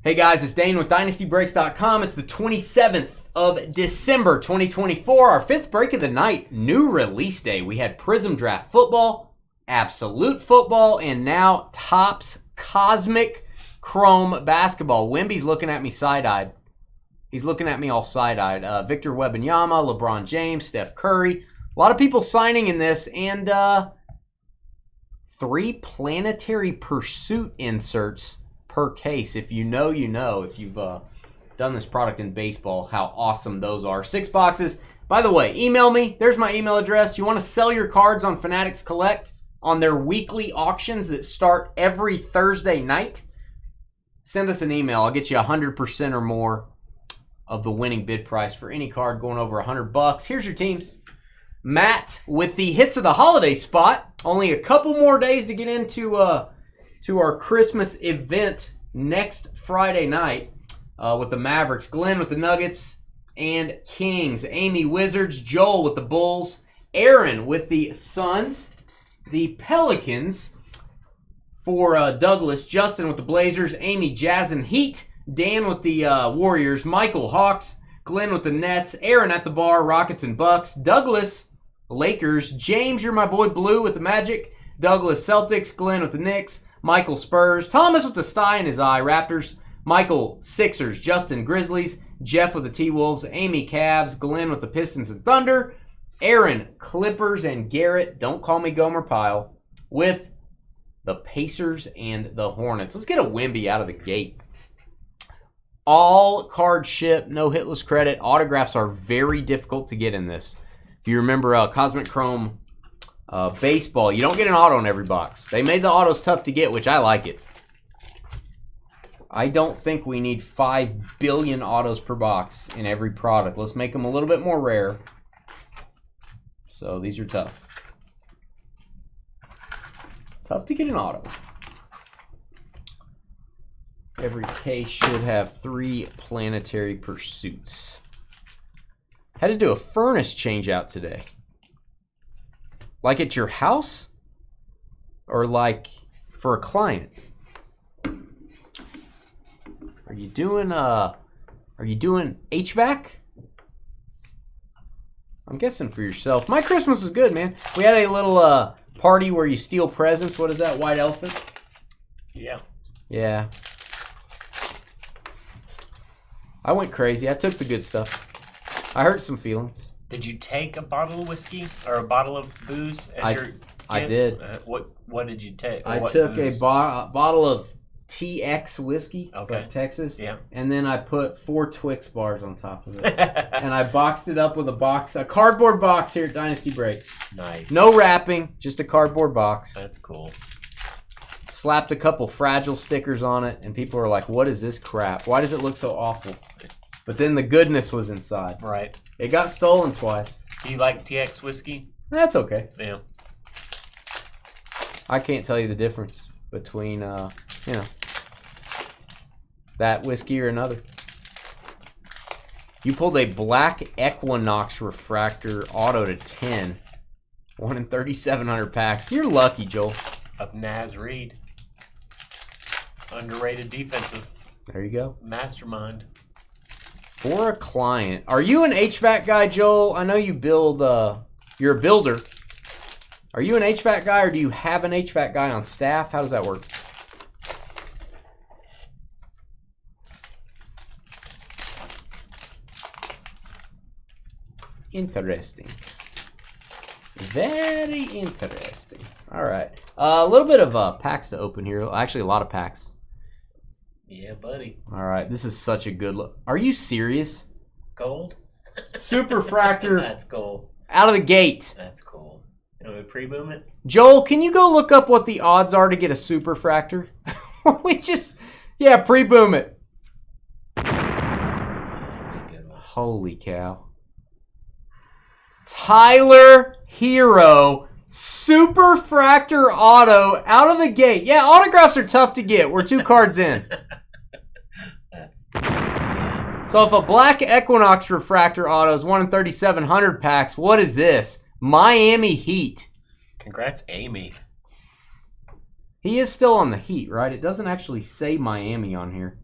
Hey guys, it's Dane with DynastyBreaks.com. It's the 27th of December 2024, our fifth break of the night, new release day. We had Prism Draft Football, Absolute Football, and now Topps Cosmic Chrome Basketball. Wimby's looking at me side-eyed. He's looking at me all side-eyed. Victor Wembanyama, LeBron James, Steph Curry. A lot of people signing in this, and 3 Planetary Pursuit inserts per case. If you know, you know. If you've done this product in baseball, how awesome those are. 6 boxes. By the way, email me. There's my email address. You want to sell your cards on Fanatics Collect on their weekly auctions that start every Thursday night? Send us an email. I'll get you 100% or more of the winning bid price for any card going over $100. Here's your teams. Matt with the hits of the holiday spot. Only a couple more days to get into to our Christmas event next Friday night with the Mavericks. Glenn with the Nuggets and Kings. Amy Wizards. Joel with the Bulls. Aaron with the Suns. The Pelicans for Douglas. Justin with the Blazers. Amy Jazz and Heat. Dan with the Warriors. Michael Hawks. Glenn with the Nets. Aaron at the bar. Rockets and Bucks. Douglas Lakers. James, you're my boy Blue with the Magic. Douglas Celtics. Glenn with the Knicks. Michael Spurs. Thomas with the sty in his eye. Raptors. Michael Sixers. Justin Grizzlies. Jeff with the T-Wolves. Amy Cavs. Glenn with the Pistons and Thunder. Aaron Clippers. And Garrett, don't call me Gomer Pyle, with the Pacers and the Hornets. Let's get a Wimby out of the gate. All card ship, no hitless credit. Autographs are very difficult to get in this. If you remember Cosmic Chrome baseball, you don't get an auto in every box. They made the autos tough to get, which I like it. I don't think we need 5 billion autos per box in every product. Let's make them a little bit more rare. So these are tough. Tough to get an auto. Every case should have 3 Planetary Pursuits. Had to do a furnace change out today. Like at your house? Or like for a client? Are you doing HVAC? I'm guessing for yourself. My Christmas was good, man. We had a little party where you steal presents. What is that, white elephant? Yeah. Yeah. I went crazy. I took the good stuff. I hurt some feelings. Did you take a bottle of whiskey or a bottle of booze as your gift? I did. What did you take? I took a bottle of TX whiskey, like Texas, yeah, and then I put 4 Twix bars on top of it, and I boxed it up with a cardboard box here at Dynasty Breaks. Nice. No wrapping, just a cardboard box. That's cool. Slapped a couple fragile stickers on it, and people were like, "What is this crap? Why does it look so awful?" But then the goodness was inside. Right. It got stolen twice. Do you like TX whiskey? That's okay. Yeah. I can't tell you the difference between, that whiskey or another. You pulled a Black Equinox Refractor Auto to 10. 1 in 3,700 packs. You're lucky, Joel. Of Naz Reid. Underrated defensive. There you go. Mastermind. For a client. Are you an HVAC guy, Joel? I know you build, you're a builder. Are you an HVAC guy, or do you have an HVAC guy on staff? How does that work? Interesting. Very interesting. All right. A little bit of packs to open here. Actually, a lot of packs. Yeah, buddy. All right. This is such a good look. Are you serious? Gold? Super Fractor. That's gold. Out of the gate. That's cool. You want me to pre-boom it? Joel, can you go look up what the odds are to get a Super Fractor? Pre-boom it. Holy cow. Tyler Hero, Super Fractor Auto, out of the gate. Yeah, autographs are tough to get. We're 2 cards in. So if a Black Equinox Refractor Auto is 1 in 3,700 packs, what is this? Miami Heat. Congrats, Amy. He is still on the Heat, right? It doesn't actually say Miami on here.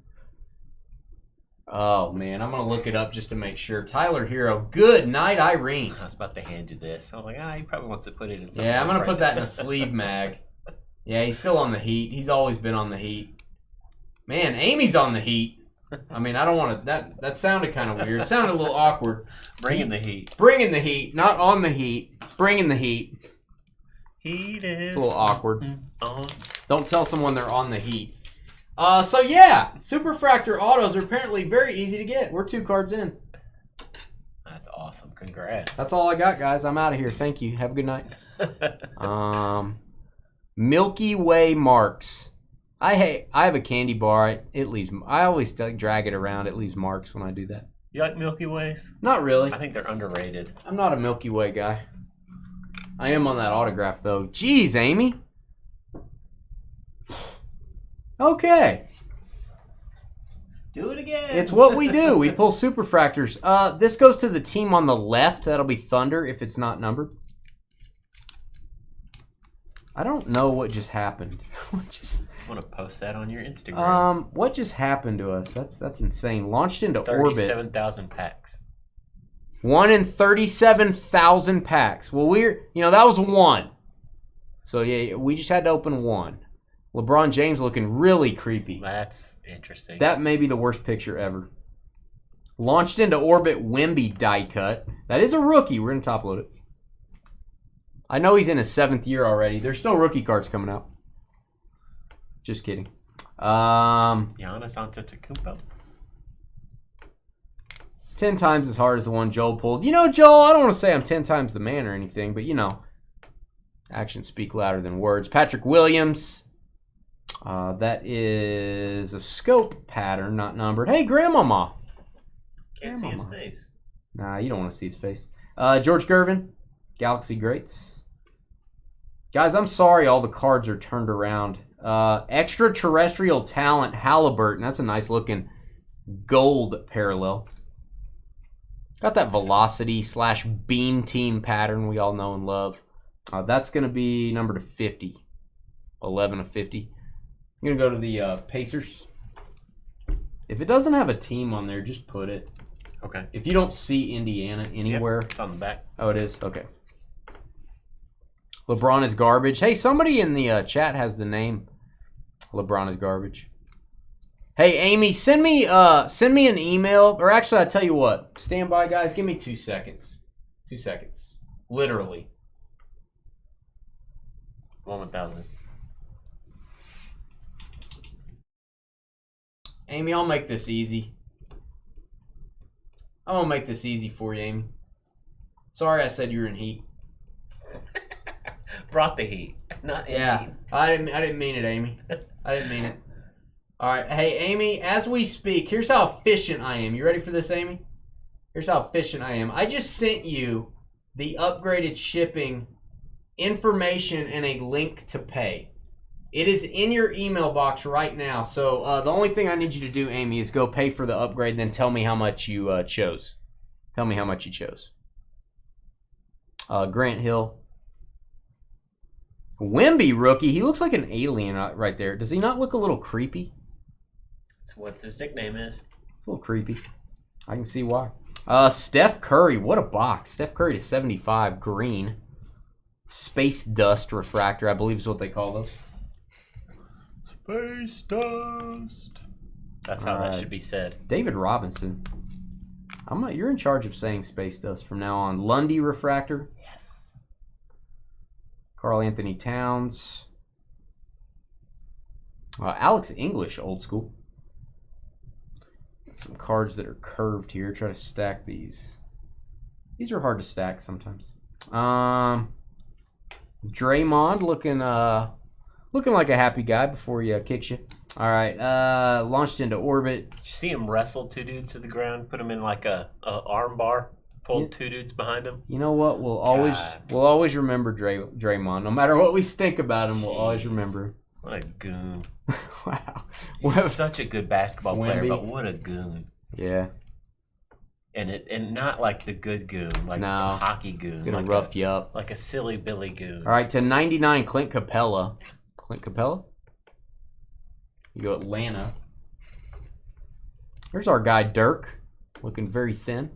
Oh, man. I'm going to look it up just to make sure. Tyler Hero. Good night, Irene. I was about to hand you this. I was like, he probably wants to put it in something. Yeah, I'm going to put that in a sleeve mag. Yeah, he's still on the heat. He's always been on the heat. Man, Amy's on the heat. I mean, I don't want to... That sounded kind of weird. It sounded a little awkward. Bringing the heat. Bringing the heat. Not on the heat. Bringing the heat. Heat is... It's a little awkward. On. Don't tell someone they're on the heat. So yeah, Superfractor autos are apparently very easy to get. We're 2 cards in. That's awesome. Congrats. That's all I got, guys. I'm out of here. Thank you. Have a good night. Milky Way marks. I have a candy bar. I always drag it around. It leaves marks when I do that. You like Milky Ways? Not really. I think they're underrated. I'm not a Milky Way guy. I am on that autograph though. Jeez, Amy. Okay. Do it again. It's what we do. We pull Superfractors. This goes to the team on the left. That'll be Thunder if it's not numbered. I don't know what just happened. I want to post that on your Instagram. What just happened to us? That's insane. Launched into orbit. 37,000 packs. 1 in 37,000 packs. Well, that was 1. So yeah, we just had to open 1. LeBron James looking really creepy. That's interesting. That may be the worst picture ever. Launched into orbit Wemby die cut. That is a rookie. We're going to top load it. I know he's in his 7th year already. There's still rookie cards coming out. Just kidding. Giannis Antetokounmpo. 10 times as hard as the one Joel pulled. Joel, I don't want to say I'm 10 times the man or anything, but actions speak louder than words. Patrick Williams. That is a scope pattern, not numbered. Hey, Grandmama. Can't see his face. Nah, you don't want to see his face. George Gervin. Galaxy Greats. Guys, I'm sorry all the cards are turned around. Extraterrestrial Talent Halliburton. That's a nice looking gold parallel. Got that velocity / beam team pattern we all know and love. That's going to be numbered to 50. 11 of 50. I'm going to go to the Pacers. If it doesn't have a team on there, just put it. Okay. If you don't see Indiana anywhere. Yep, it's on the back. Oh, it is? Okay. LeBron is garbage. Hey, somebody in the chat has the name LeBron is garbage. Hey, Amy, send me an email. Or actually, I'll tell you what. Stand by, guys. Give me 2 seconds. 2 seconds. Literally. 1,000. Amy, I'll make this easy. I'm going to make this easy for you, Amy. Sorry I said you were in heat. Brought the heat. Not in yeah, heat. I didn't mean it, Amy. I didn't mean it. All right. Hey, Amy, as we speak, here's how efficient I am. You ready for this, Amy? Here's how efficient I am. I just sent you the upgraded shipping information and a link to pay. It is in your email box right now. So the only thing I need you to do, Amy, is go pay for the upgrade, then tell me how much you chose. Tell me how much you chose. Grant Hill. Wemby rookie. He looks like an alien right there. Does he not look a little creepy? That's what this nickname is. It's a little creepy. I can see why. Steph Curry. What a box. Steph Curry to 75. Green. Space dust refractor, I believe is what they call those. Space dust. That's how that should be said. David Robinson. You're in charge of saying space dust from now on. Lundy refractor. Yes. Karl Anthony Towns. Alex English, old school. Some cards that are curved here. Try to stack these. These are hard to stack sometimes. Draymond looking like a happy guy before he kicks you. All right, launched into orbit. Did you see him wrestle 2 dudes to the ground? Put him in like a arm bar. Pulled 2 dudes behind him. You know what? We'll always remember Draymond. No matter what we think about him, we'll always remember. What a goon! Wow, he's such a good basketball player, but what a goon! Yeah. And not like the good goon, like the hockey goon. It's gonna rough you up. Like a silly Billy goon. All right, to 99, Clint Capella. Clint Capella? You go Atlanta. There's our guy Dirk, looking very thin.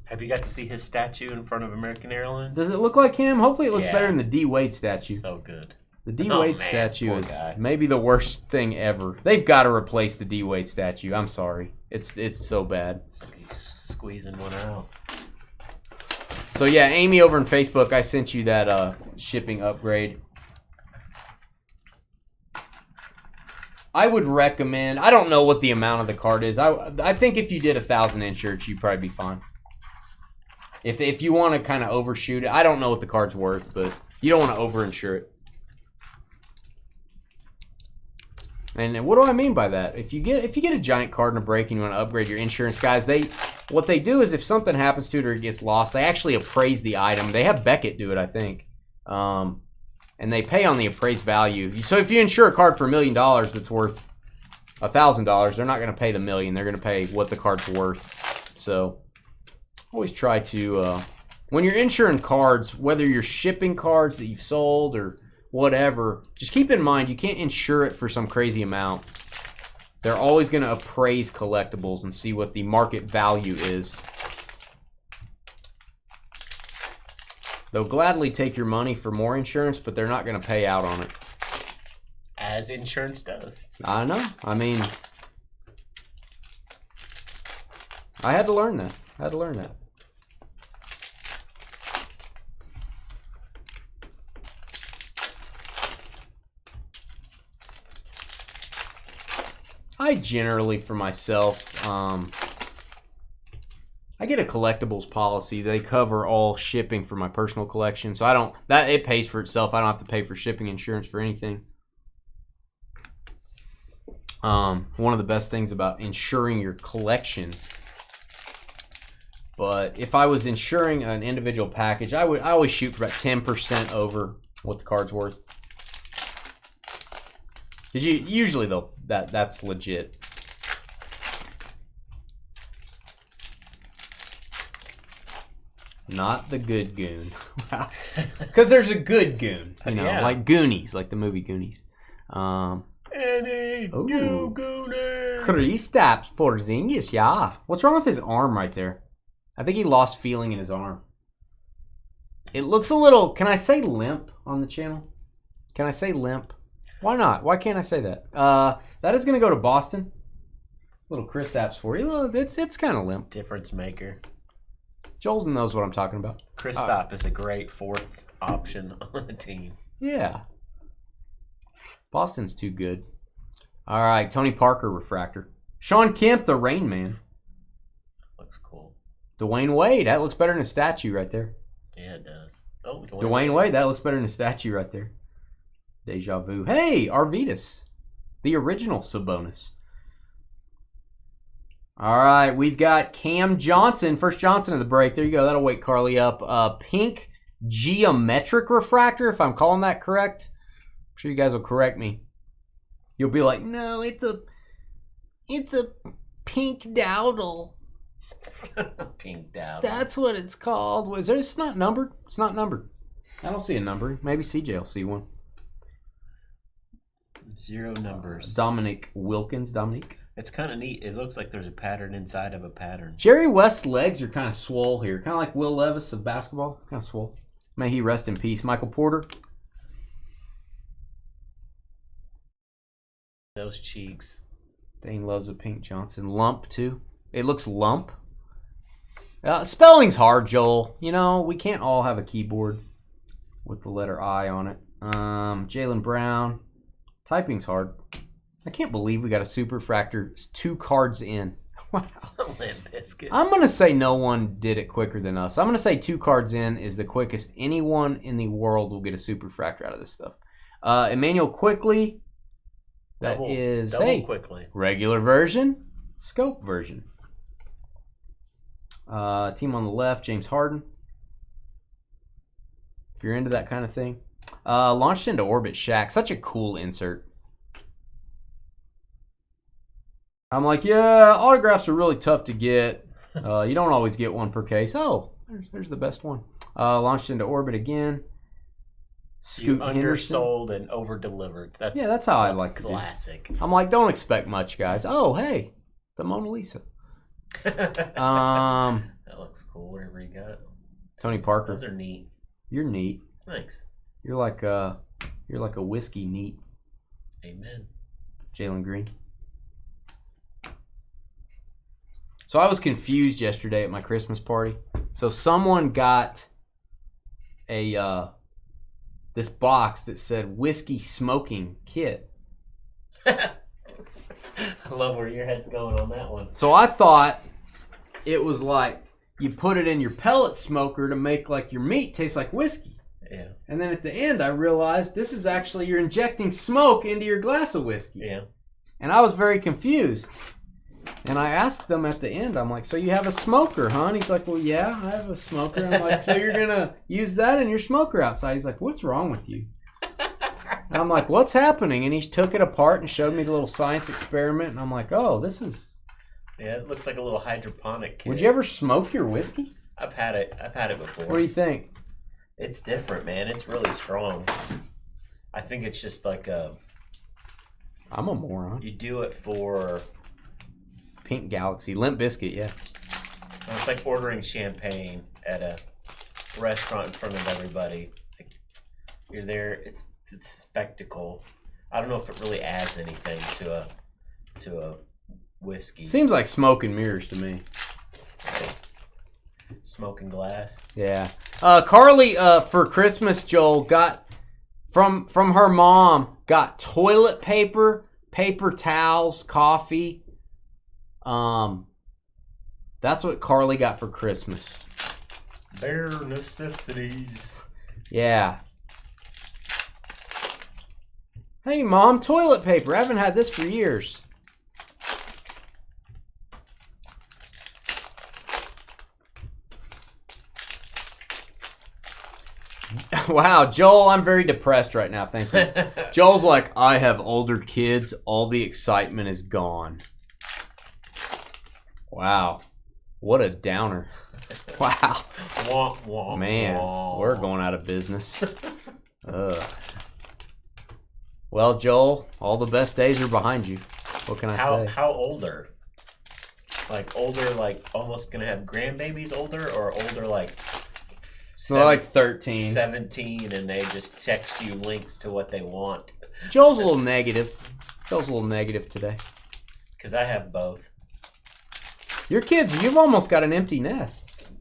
Have you got to see his statue in front of American Airlines? Does it look like him? Hopefully it looks better than the D. Wade statue. So good. The D. Wade statue is guy. maybe the worst thing ever. They've got to replace the D. Wade statue. I'm sorry. It's so bad. So he's squeezing one out. So yeah, Amy over on Facebook, I sent you that shipping upgrade. I would recommend, I don't know what the amount of the card is. I think if you did 1,000 insurance, you'd probably be fine. If you want to kind of overshoot it, I don't know what the card's worth, but you don't want to over-insure it. And what do I mean by that? If you get a giant card in a break and you want to upgrade your insurance, guys, what they do is if something happens to it or it gets lost, they actually appraise the item. They have Beckett do it, I think. And they pay on the appraised value. So if you insure a card for $1 million that's worth $1,000, they're not going to pay the $1 million. They're going to pay what the card's worth. So always try to, when you're insuring cards, whether you're shipping cards that you've sold or whatever, just keep in mind you can't insure it for some crazy amount. They're always going to appraise collectibles and see what the market value is. They'll gladly take your money for more insurance, but they're not going to pay out on it. As insurance does. I know. I mean, I had to learn that. I generally, for myself, I get a collectibles policy. They cover all shipping for my personal collection, so it pays for itself. I don't have to pay for shipping insurance for anything. One of the best things about insuring your collection. But if I was insuring an individual package, I always shoot for about 10% over what the card's worth. Because usually though, that's legit. Not the good goon. Because there's a good goon. You know, like Goonies, like the movie Goonies. Any new Goonie. Kristaps Porzingis, yeah. What's wrong with his arm right there? I think he lost feeling in his arm. It looks a little, can I say limp on the channel? Can I say limp? Why not? Why can't I say that? That is going to go to Boston. Little Kristaps for you. Well, it's kind of limp. Difference maker. Joel knows what I'm talking about. Kristaps is a great fourth option on the team. Yeah. Boston's too good. All right, Tony Parker refractor. Sean Kemp, the Rain Man. Looks cool. Dwayne Wade, that looks better than a statue right there. Yeah, it does. Oh, Dwayne Wade, that looks better than a statue right there. Deja vu. Hey, Arvidas, the original Sabonis. All right, we've got Cam Johnson, first Johnson of the break. There you go. That'll wake Carly up. Pink geometric refractor, if I'm calling that correct. I'm sure you guys will correct me. You'll be like, no, it's a pink dowdle. Pink dowdle. That's what it's called. It's not numbered. It's not numbered. I don't see a number. Maybe CJ will see one. 0 numbers. Dominique Wilkins. Dominique. It's kind of neat. It looks like there's a pattern inside of a pattern. Jerry West's legs are kind of swole here. Kind of like Will Levis of basketball. Kind of swole. May he rest in peace. Michael Porter. Those cheeks. Dane loves a Pink Johnson. Lump, too. It looks lump. Spelling's hard, Joel. You know, we can't all have a keyboard with the letter I on it. Jaylen Brown. Typing's hard. I can't believe we got a super fractor 2 cards in. Wow. Limp Bizkit. I'm going to say no one did it quicker than us. I'm going to say 2 cards in is the quickest anyone in the world will get a super fractor out of this stuff. Emmanuel Quickly. Double Quickly. Regular version, scope version. Team on the left, James Harden. If you're into that kind of thing. Launched into orbit, Shaq. Such a cool insert. I'm like, yeah, autographs are really tough to get. You don't always get one per case. Oh, there's the best one. Launched into orbit again. Scoot undersold and over-delivered. That's how I like to do. Classic. I'm like, don't expect much, guys. Oh, hey, The Mona Lisa. That looks cool. Whatever you got. Tony Parker. Those are neat. You're neat. Thanks. You're like a whiskey neat. Amen. Jalen Green. So I was confused yesterday at my Christmas party. So someone got this box that said whiskey smoking kit. I love where your head's going on that one. So I thought it was like you put it in your pellet smoker to make like your meat taste like whiskey. Yeah. And then at the end I realized this is actually you're injecting smoke into your glass of whiskey. Yeah. And I was very confused. And I asked them at the end, I'm like, so you have a smoker, huh? And he's like, well, yeah, I have a smoker. I'm like, so you're going to use that in your smoker outside? He's like, what's wrong with you? And I'm like, what's happening? And he took it apart and showed me the little science experiment. And I'm like, oh, this is... Yeah, it looks like a little hydroponic kit. Would you ever smoke your whiskey? I've had it before. What do you think? It's different, man. It's really strong. I think it's just like I'm a moron. you do it for... Pink Galaxy. Limp Biscuit, yeah. It's like ordering champagne at a restaurant in front of everybody. Like, you're there. It's a spectacle. I don't know if it really adds anything to a whiskey. Seems like smoke and mirrors to me. Smoking glass. Yeah. Carly, for Christmas, Joel, got from her mom, got toilet paper, paper towels, coffee. That's what Carly got for Christmas. Bare necessities. Yeah. Hey, Mom, toilet paper. I haven't had this for years. Wow, Joel, I'm very depressed right now. Thank you. Joel's like, I have older kids. All the excitement is gone. Wow. What a downer. Wow. Wah, wah, Man, wah. we're going out of business. Ugh. Well, Joel, all the best days are behind you. What can I say? How older? Like older, like almost gonna have grandbabies older, or older like Well, like 13. 17, and they just text you links to what they want. Joel's a little negative. Joel's a little negative today. Because I have both. Your kids, you've almost got an empty nest.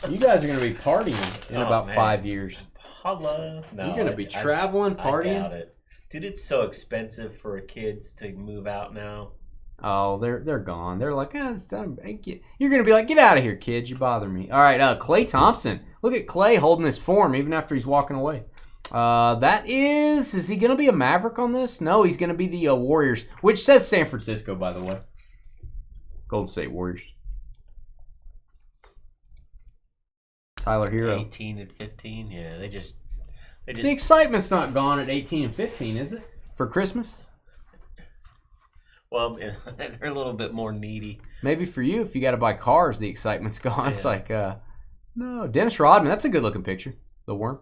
You guys are going to be partying in about 5 years. Holla. No, You're going to be traveling, partying? I doubt it. Dude, it's so expensive for kids to move out now. Oh, they're gone. They're like, it's time. You're going to be like, get out of here, kids. You bother me. All right, Clay Thompson. Look at Clay holding his form even after he's walking away. Is he going to be a Maverick on this? No, he's going to be the Warriors, which says San Francisco, by the way. Golden State Warriors. Tyler Hero. 18 and 15, yeah, they just. The excitement's not gone at 18 and 15, is it? For Christmas? Well, they're a little bit more needy. Maybe for you, if you got to buy cars, the excitement's gone. Yeah. It's like, no. Dennis Rodman, that's a good-looking picture. The worm.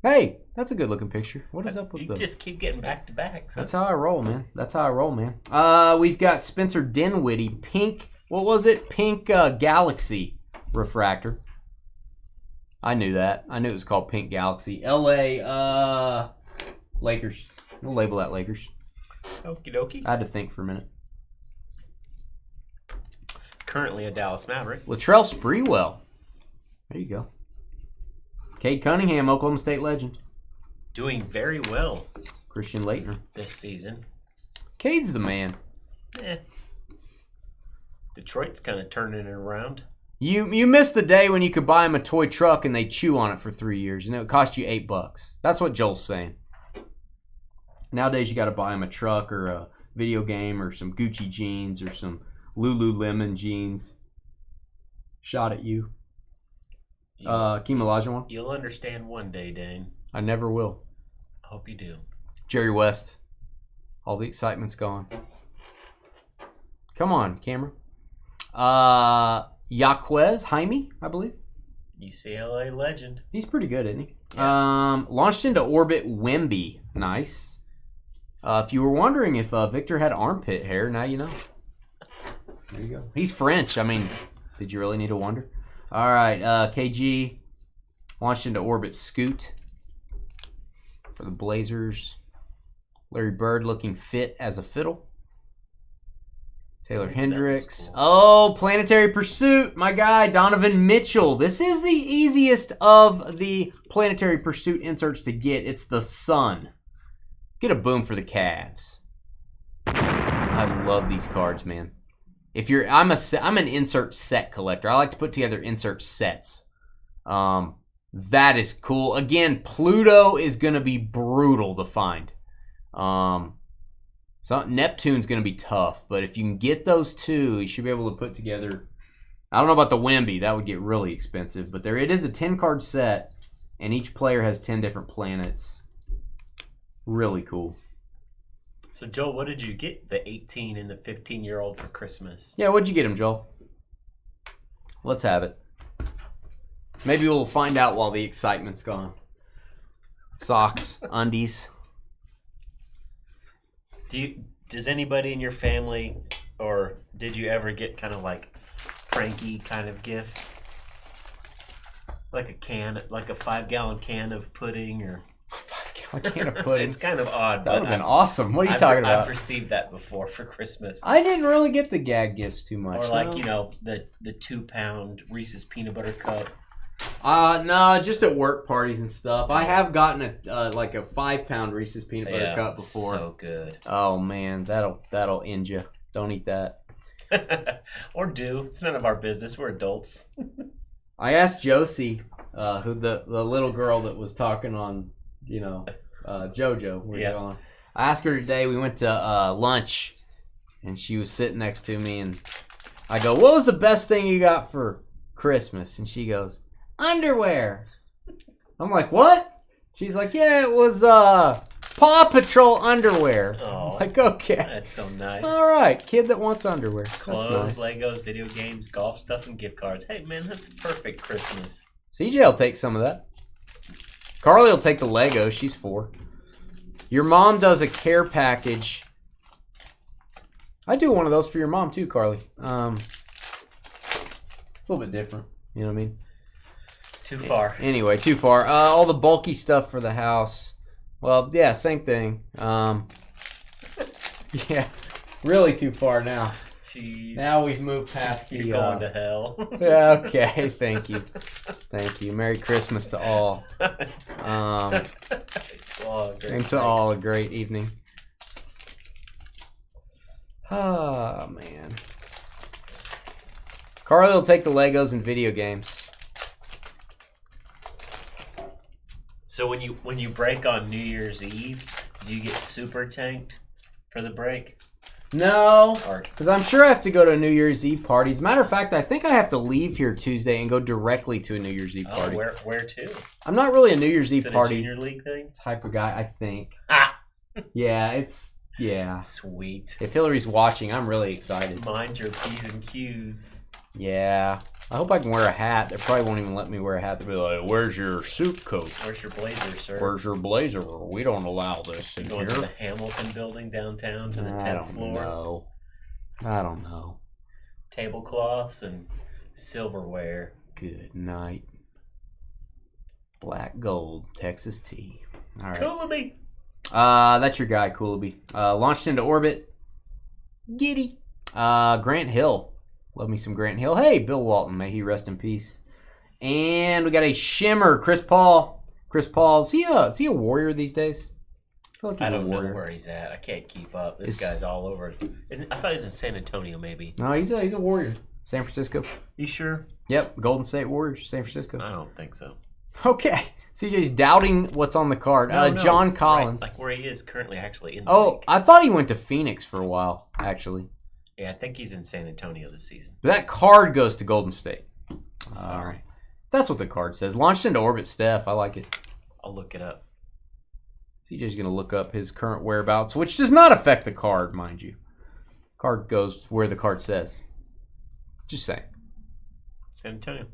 Hey, that's a good-looking picture. What is up with You just keep getting back-to-back. So. That's how I roll, man. That's how I roll, man. We've got Spencer Dinwiddie, pink, what was it? Pink Galaxy refractor. I knew that. I knew it was called Pink Galaxy. LA, Lakers. We'll label that Lakers. Okie dokie. I had to think for a minute. Currently a Dallas Maverick. Latrell Sprewell. There you go. Cade Cunningham, Oklahoma State legend. Doing very well Christian Laettner. this season. Cade's the man. Detroit's kind of turning it around. You missed the day when you could buy him a toy truck and they chew on it for 3 years and it would cost you $8. That's what Joel's saying. Nowadays you got to buy him a truck or a video game or some Gucci jeans or some Lululemon jeans. Shot at you. Hakeem Olajuwon. You'll understand one day, Dane. I never will. I hope you do. Jerry West. All the excitement's gone. Come on, camera. Jaquez Jaime, I believe. UCLA legend. He's pretty good, isn't he? Yeah. Launched into orbit Wemby. Nice. If you were wondering if Victor had armpit hair, now you know. There you go. He's French. I mean, did you really need to wonder? All right, KG launched into orbit. Scoot for the Blazers. Larry Bird looking fit as a fiddle. Taylor Hendricks. Cool. Oh, Planetary Pursuit, my guy, Donovan Mitchell. This is the easiest of the Planetary Pursuit inserts to get. It's the sun. Get a boom for the Cavs. I love these cards, man. I'm an insert set collector. I like to put together insert sets. That is cool. Again, Pluto is going to be brutal to find. So Neptune's going to be tough, but if you can get those two, you should be able to put together. I don't know about the Wemby. That would get really expensive, but it is a 10-card set, and each player has 10 different planets. Really cool. So, Joel, what did you get the 18 and the 15-year-old for Christmas? Yeah, what'd you get him, Joel? Let's have it. Maybe we'll find out while the excitement's gone. Socks, undies. Does anybody in your family, or did you ever get kind of like pranky kind of gifts? Like a 5-gallon can of pudding, or 5-gallon can of pudding? It's kind of odd. That would have been awesome. What are you talking about? I've received that before for Christmas. I didn't really get the gag gifts too much. Or like, the 2-pound Reese's peanut butter cup. No, just at work parties and stuff. I have gotten a 5-pound Reese's peanut butter cup before. So good. Oh man, that'll end you. Don't eat that. Or do. It's none of our business. We're adults. I asked Josie, who the little girl that was talking on, JoJo. On. I asked her today. We went to lunch, and she was sitting next to me, and I go, "What was the best thing you got for Christmas?" And she goes, "Underwear." I'm like, "What?" She's like, "Yeah, it was Paw Patrol underwear." Oh, I'm like, okay. That's so nice. All right, kid that wants underwear. Clothes, nice. Legos, video games, golf stuff, and gift cards. Hey, man, that's a perfect Christmas. CJ will take some of that. Carly will take the Legos. She's 4. Your mom does a care package. I do one of those for your mom too, Carly. It's a little bit different. You know what I mean? Too far. Anyway, too far. All the bulky stuff for the house. Well, yeah, same thing. Yeah, really too far now. Jeez. Now we've moved past the... You're going to hell. Yeah, okay, thank you. Thank you. Merry Christmas to all. And to all a great evening. Oh, man. Carly will take the Legos and video games. So when you break on New Year's Eve, do you get super tanked for the break? No, because I'm sure I have to go to a New Year's Eve party. As a matter of fact, I think I have to leave here Tuesday and go directly to a New Year's Eve party. Where to? I'm not really a New Year's Eve party a junior league thing type of guy, I think. Ah! Yeah. Sweet. If Hillary's watching, I'm really excited. Mind your P's and Q's. Yeah. I hope I can wear a hat. They probably won't even let me wear a hat. They'll be like, "Where's your suit coat? Where's your blazer, sir? Where's your blazer? We don't allow this in here." Going to the Hamilton building downtown to the 10th floor? I don't know. Tablecloths and silverware. Good night. Black gold, Texas tea. All right. Coolabee. That's your guy, Coolabee. Launched into orbit. Giddy. Grant Hill. Love me some Grant Hill. Hey, Bill Walton. May he rest in peace. And we got a shimmer. Chris Paul. Is he a Warrior these days? I feel like he's I don't a Warrior. know where he's at. I can't keep up. This guy's all over. I thought he was in San Antonio, maybe. No, he's a Warrior. San Francisco. You sure? Yep. Golden State Warriors. San Francisco. I don't think so. Okay. CJ's doubting what's on the card. No, John Collins. Right, like where he is currently actually in the league. I thought he went to Phoenix for a while, actually. Yeah, I think he's in San Antonio this season. But that card goes to Golden State. Sorry. That's what the card says. Launched into orbit, Steph. I like it. I'll look it up. CJ's going to look up his current whereabouts, which does not affect the card, mind you. Card goes where the card says. Just saying. San Antonio.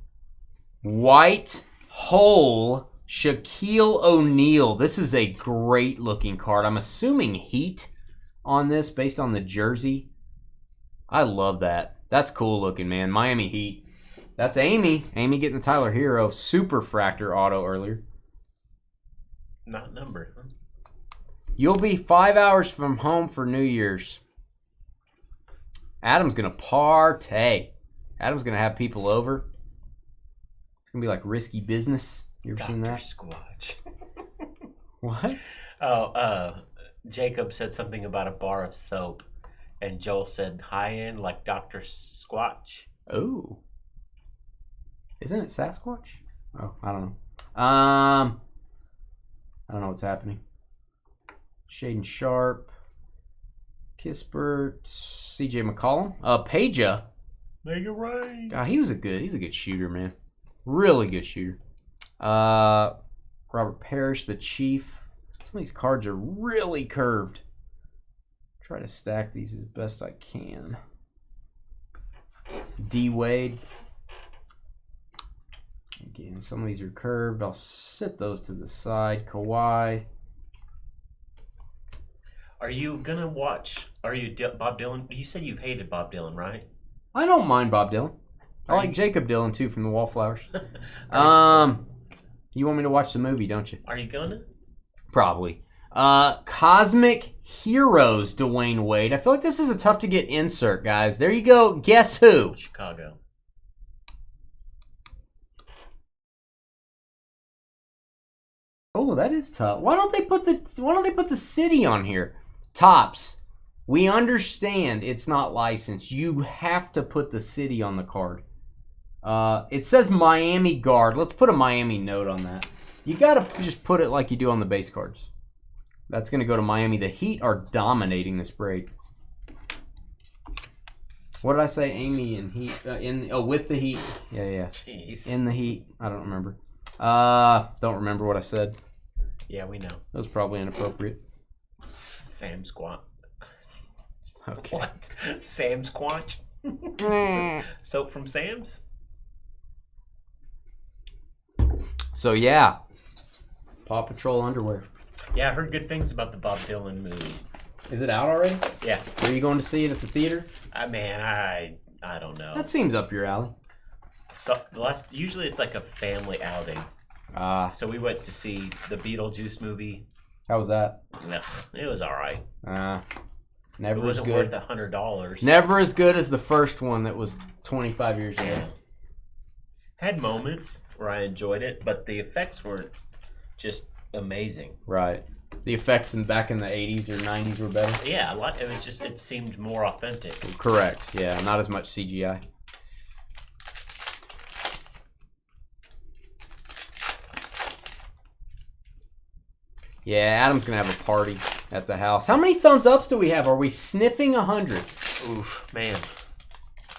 White Hole Shaquille O'Neal. This is a great looking card. I'm assuming Heat on this based on the jersey. I love that. That's cool looking, man. Miami Heat. That's Amy. Amy getting the Tyler Hero Super Fractor auto earlier. Not numbered, huh? You'll be 5 hours from home for New Year's. Adam's going to partay. Adam's going to have people over. It's going to be like risky business. You ever seen that? Squatch. What? Oh, Jacob said something about a bar of soap, and Joel said high-end like Dr. Squatch. Oh. Isn't it Sasquatch? Oh, I don't know. I don't know what's happening. Shaden Sharp. Kispert. CJ McCollum. Peja. Make it right. God, he's a good shooter, man. Really good shooter. Robert Parrish, the Chief. Some of these cards are really curved. Try to stack these as best I can. D Wade. Again, some of these are curved. I'll set those to the side. Kawhi. Are you gonna watch? Are you Bob Dylan? You said you've hated Bob Dylan, right? I don't mind Bob Dylan. I like Jacob Dylan too from the Wallflowers. You want me to watch the movie, don't you? Are you gonna? Probably. Cosmic Heroes, Dwayne Wade. I feel like this is a tough to get insert, guys. There you go. Guess who? Chicago. Oh, that is tough. Why don't they put the city on here? Tops. We understand it's not licensed. You have to put the city on the card. It says Miami Guard. Let's put a Miami note on that. You gotta just put it like you do on the base cards. That's gonna go to Miami. The Heat are dominating this break. What did I say? Amy and Heat with the Heat. Yeah. Jeez. In the Heat. I don't remember. Don't remember what I said. Yeah, we know. That was probably inappropriate. Sam Squat. Okay. What? Sam Squatch? Soap from Sam's? So yeah. Paw Patrol underwear. Yeah, I heard good things about the Bob Dylan movie. Is it out already? Yeah. Are you going to see it at the theater? I don't know. That seems up your alley. So usually it's like a family outing. So we went to see the Beetlejuice movie. How was that? No, it was all right. Never It wasn't as good. worth $100. Never as good as the first one that was 25 years ago. Had moments where I enjoyed it, but the effects weren't just amazing. Right. The effects back in the 80s or 90s were better? Yeah, it seemed more authentic. Correct. Yeah, not as much CGI. Yeah, Adam's going to have a party at the house. How many thumbs ups do we have? Are we sniffing 100? Oof, man.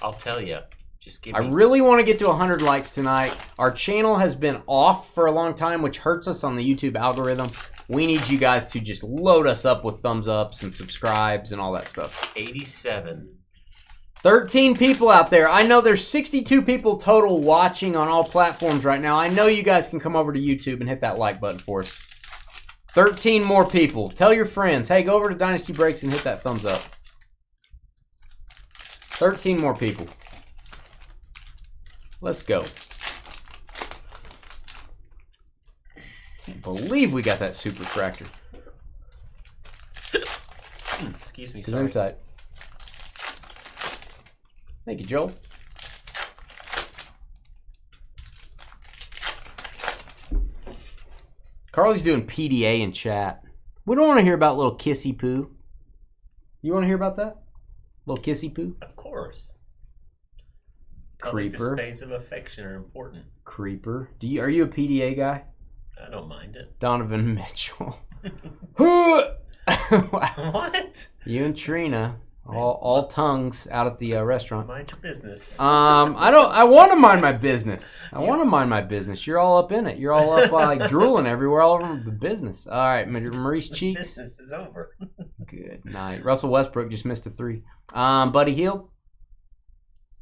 I'll tell you. Just give me... I really want to get to 100 likes tonight. Our channel has been off for a long time, which hurts us on the YouTube algorithm. We need you guys to just load us up with thumbs ups and subscribes and all that stuff. 87. 13 people out there. I know there's 62 people total watching on all platforms right now. I know you guys can come over to YouTube and hit that like button for us. 13 more people. Tell your friends. Hey, go over to Dynasty Breaks and hit that thumbs up. 13 more people. Let's go. Can't believe we got that super fractor. Excuse me, sorry. Tight. Thank you, Joel. Carly's doing PDA in chat. We don't want to hear about little kissy poo. You want to hear about that? Little kissy poo? Of course. Creeper. Public displays of affection are important. Creeper. Are you a PDA guy? I don't mind it. Donovan Mitchell. What? You and Trina, all tongues out at the restaurant. Mind your business. I want to mind my business. I want to mind my business. You're all up in it. You're all up like drooling everywhere, all over the business. All right, Maurice Cheeks. Business is over. Good night. Russell Westbrook just missed a 3. Buddy Hield.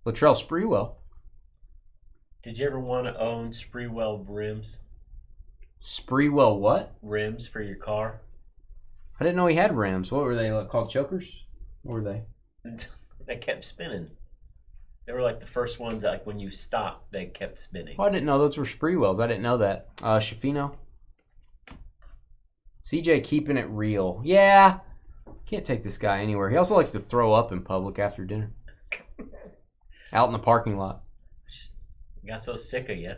Latrell Sprewell. Did you ever want to own Sprewell rims? Sprewell what? Rims for your car? I didn't know he had rims. What were they called? Chokers? What were they? They kept spinning. They were like the first ones that, like, when you stopped, they kept spinning. Oh, I didn't know those were Spreewells. I didn't know that. Shafino. CJ keeping it real. Yeah. Can't take this guy anywhere. He also likes to throw up in public after dinner. Out in the parking lot. Just got so sick of you.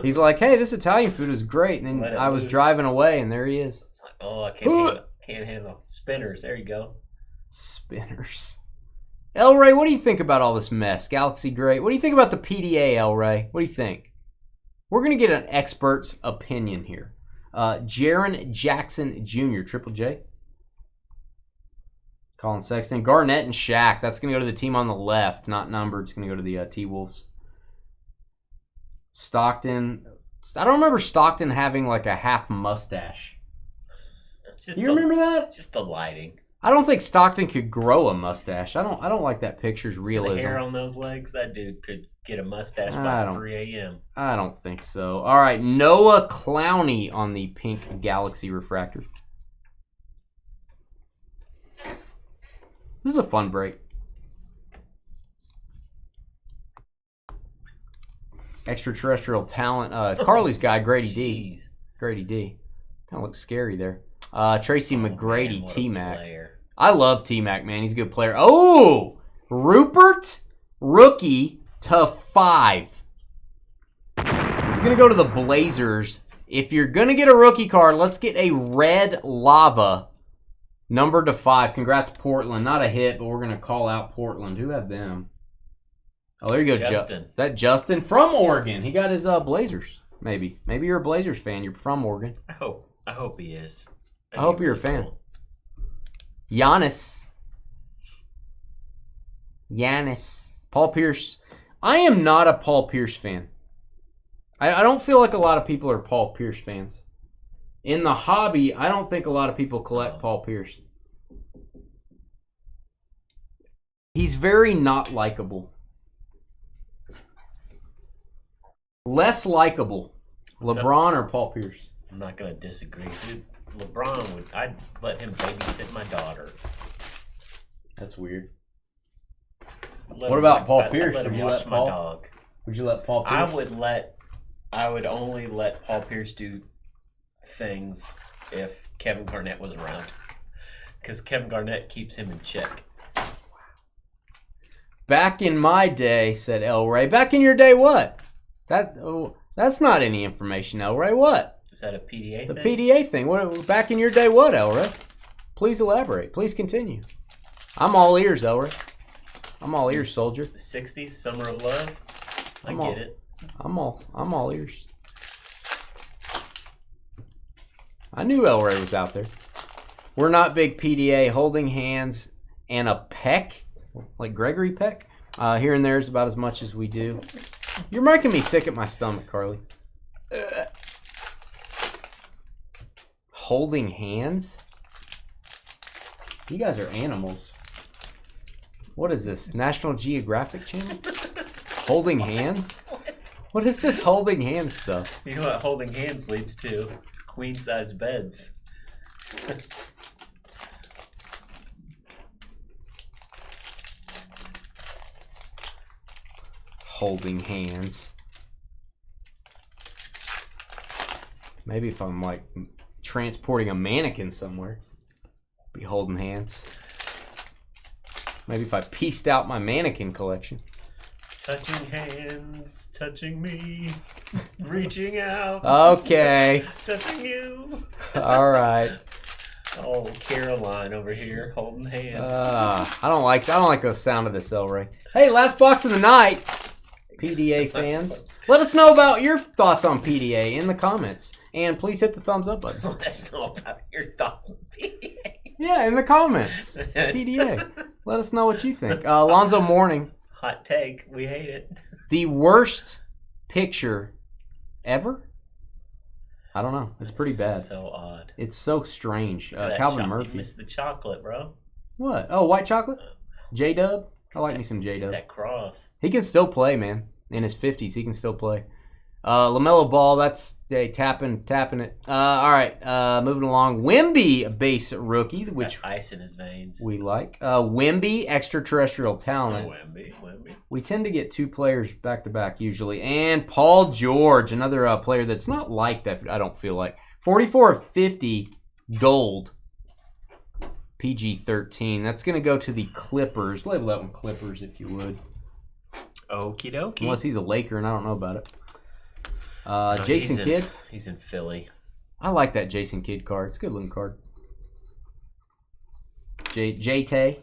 He's like, hey, this Italian food is great. And then I was driving away, and there he is. It's like, oh, I can't handle spinners. There you go. Spinners. El Ray, what do you think about all this mess? Galaxy Great. What do you think about the PDA, El Ray? What do you think? We're going to get an expert's opinion here. Jaron Jackson Jr., Triple J. Colin Sexton. Garnett and Shaq. That's going to go to the team on the left, not numbered. It's going to go to the T-Wolves. Stockton. I don't remember Stockton having like a half mustache. You remember that? Just the lighting. I don't think Stockton could grow a mustache. I don't like that picture's realism. The hair on those legs, that dude could get a mustache by 3 a.m. I don't think so. All right, Noah Clowney on the pink Galaxy refractor. This is a fun break. Extraterrestrial talent. Carly's guy, Grady D. Grady D. Kind of looks scary there. Tracy McGrady, T-Mac. I love T-Mac, man. He's a good player. Oh! Rupert, rookie /5. He's going to go to the Blazers. If you're going to get a rookie card, let's get a red lava number /5. Congrats, Portland. Not a hit, but we're going to call out Portland. Who had them? Oh, there you go, Justin. That Justin from Oregon. He got his Blazers, maybe. Maybe you're a Blazers fan. You're from Oregon. I hope he is. I hope you're a fan. Cool. Giannis. Paul Pierce. I am not a Paul Pierce fan. I don't feel like a lot of people are Paul Pierce fans. In the hobby, I don't think a lot of people collect Paul Pierce. He's very not likable. Less likable. LeBron or Paul Pierce? I'm not going to disagree. Dude, LeBron, I'd let him babysit my daughter. That's weird. What about Paul Pierce? Would you let Paul? My dog. Would you let Paul Pierce? I would only let Paul Pierce do things if Kevin Garnett was around. Because Kevin Garnett keeps him in check. Back in my day, said El Ray. Back in your day, what? That's not any information, El Ray. What? Is that a PDA thing? The PDA thing. What? Back in your day, what, El Ray? Please elaborate. Please continue. I'm all ears, El Ray. I'm all ears, soldier. The 60s, Summer of Love. I get it. I'm all ears. I knew El Ray was out there. We're not big PDA. Holding hands and a peck, like Gregory Peck. Here and there is about as much as we do. You're making me sick at my stomach, Carly. Holding hands? You guys are animals. What is this? National Geographic Channel? Holding hands? What is this holding hands stuff? You know what holding hands leads to? Queen-size beds. Holding hands. Maybe if I'm like transporting a mannequin somewhere, be holding hands. Maybe if I pieced out my mannequin collection. Touching hands, touching me, reaching out. Okay. Touching you. All right. Oh, Caroline over here holding hands. I don't like the sound of this, El Ray. Hey, last box of the night. PDA fans, let us know about your thoughts on PDA in the comments. And please hit the thumbs up button. Let us know about your thoughts on PDA. Yeah, in the comments. PDA. Let us know what you think. Alonzo Mourning. Hot take. We hate it. The worst picture ever? I don't know. It's pretty bad. So odd. It's so strange. Calvin Murphy. You missed the chocolate, bro. What? Oh, white chocolate? J-Dub? I like me some J-Dub. That cross. He can still play, man. In his 50s, he can still play. LaMelo Ball, that's tapping it. All right, moving along. Wemby base rookies, which got ice in his veins. we like. Wemby extraterrestrial talent. Wemby. We tend to get 2 players back to back usually, and Paul George, another player that's not liked. I don't feel like 44 of 50 gold. PG-13. That's going to go to the Clippers. Label that one Clippers if you would. Okie dokie. Unless he's a Laker and I don't know about it. No, Jason Kidd. He's in Philly. I like that Jason Kidd card. It's a good looking card. J-Tay.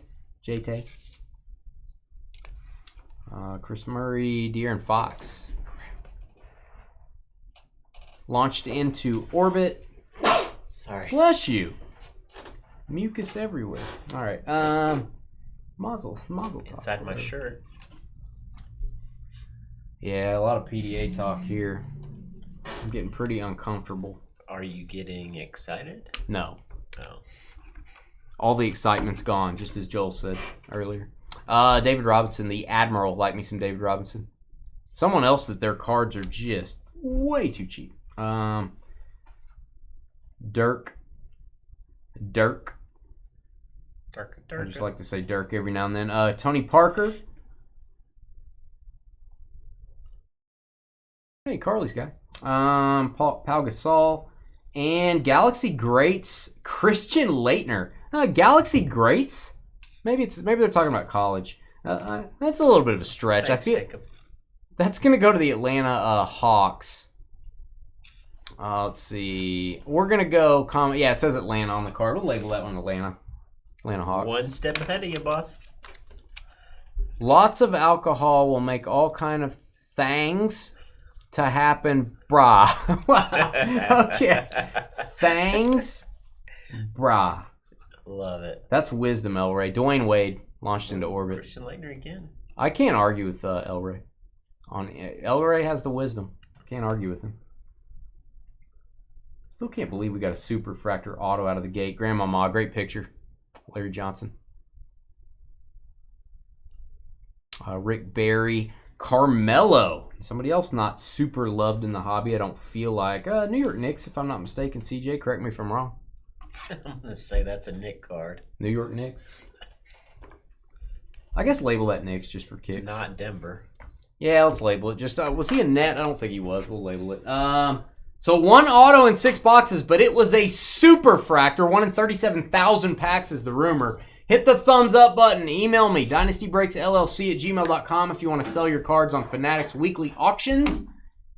Chris Murray, De'Aaron Fox. Launched into orbit. Sorry. Bless you. Mucus everywhere. All right. Mazel tov. Inside my shirt. Yeah, a lot of PDA talk here. I'm getting pretty uncomfortable. Are you getting excited? No. No. All the excitement's gone, just as Joel said earlier. David Robinson, the Admiral. Like me some David Robinson. Someone else that their cards are just way too cheap. Dirk. I just like to say Dirk every now and then. Tony Parker. Hey, Carly's guy. Pau Gasol. And Galaxy Greats, Christian Laettner. Galaxy Greats? Maybe they're talking about college. That's a little bit of a stretch. Thanks, I feel Jacob. that's going to go to the Atlanta Hawks. Let's see. We're going to go... Yeah, it says Atlanta on the card. We'll label that one Atlanta. Atlanta Hawks. One step ahead of you, boss. Lots of alcohol will make all kind of things to happen, brah. Okay. Things, brah. Love it. That's wisdom, Elray. Dwayne Wade launched into orbit. Christian Laettner again. I can't argue with Elray. Elray has the wisdom. Can't argue with him. Still can't believe we got a super fractor auto out of the gate. Grandmama, great picture. Larry Johnson. Rick Barry. Carmelo. Somebody else not super loved in the hobby, I don't feel like. New York Knicks, if I'm not mistaken. CJ, correct me if I'm wrong. I'm going to say that's a Nick card. New York Knicks. I guess label that Knicks just for kicks. Not Denver. Yeah, let's label it. Just was he a net? I don't think he was. We'll label it. So 1 auto in 6 boxes, but it was a super fractor. 1 in 37,000 packs is the rumor. Hit the thumbs up button. Email me, dynastybreaksllc@gmail.com if you want to sell your cards on Fanatics weekly auctions.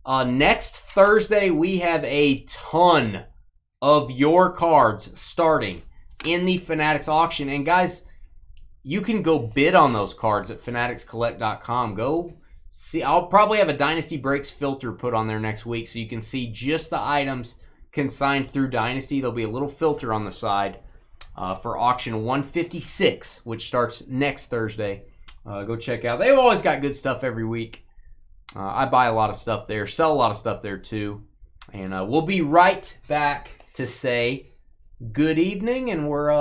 Next Thursday, we have a ton of your cards starting in the Fanatics auction. And guys, you can go bid on those cards at fanaticscollect.com. Go see. I'll probably have a Dynasty Breaks filter put on there next week so you can see just the items consigned through Dynasty. There'll be a little filter on the side for auction 156, which starts next Thursday. Go check out. They've always got good stuff every week. I buy a lot of stuff there, sell a lot of stuff there too. And we'll be right back to say good evening, and we're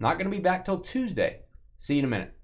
not going to be back till Tuesday. See you in a minute.